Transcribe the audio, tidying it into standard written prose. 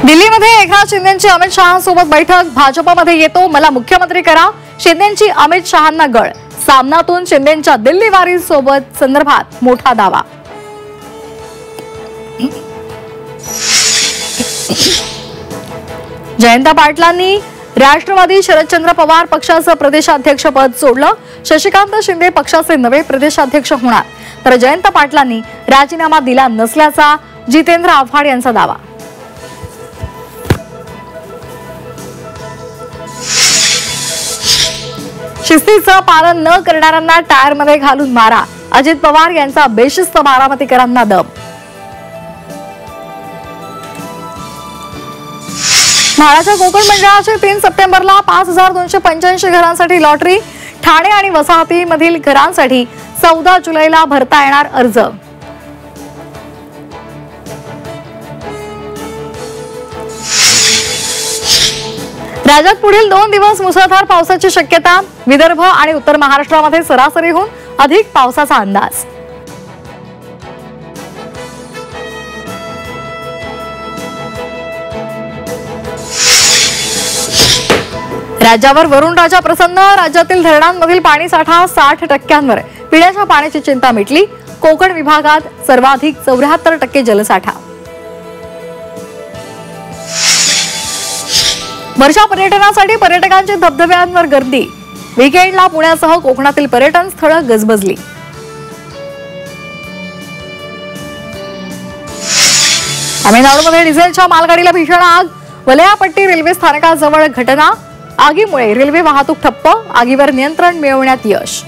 दिल्लीमध्ये एकनाथ शिंदेंची अमित शहांसोबत बैठक। भाजपमध्ये येतो मला मुख्यमंत्री करा, शिंदेंची अमित शहांना गळ। सामनातून शिंदेंच्या दिल्ली वारीसोबत संदर्भात मोठा दावा। जयंत पाटलांनी राष्ट्रवादी शरदचंद्र पवार पक्षाचं प्रदेशाध्यक्ष पद सोडलं। शशिकांत शिंदे पक्षाचे नवे प्रदेशाध्यक्ष होणार, तर जयंत पाटलांनी राजीनामा दिला नसल्याचा जितेंद्र आव्हाड यांचा दावा। शिस्तीचं पालन न करणाऱ्यांना टायरमध्ये घालून मारा, अजित पवार यांचा बेशिस्त बारामतीकरांना दम। म्हाडाच्या कोकण मंडळाची 3 सप्टेंबरला 5285 घरांसाठी लॉटरी। ठाणे आणि वसाहतीमधील घरांसाठी 14 जुलैला भरता येणार अर्ज। राज्यात पुढील 2 दिवस मुसळधार पावसाची शक्यता। विदर्भ आणि उत्तर महाराष्ट्रामध्ये सरासरीहून अधिक पावसाचा अंदाज। राज्यावर वरुण राजा प्रसन्न। राज्यातील धरणांमधील पाणीसाठा 60% पिण्याच्या पाण्याची चिंता मिटली। कोकण विभागात सर्वाधिक 74% जलसाठा। वर्षा पर्यटनासाठी पर्यटकांची धबधब्यांवर गर्दी। वीकेंडला पुण्यासह कोकणातील पर्यटन स्थळं गजबजली। तामिळनाडूमध्ये डिझेलच्या मालगाडीला भीषण आग। वलयापट्टी रेल्वे स्थानकाजवळ घटना। आगीमुळे रेल्वे वाहतूक ठप्प। आगीवर नियंत्रण मिळवण्यात यश।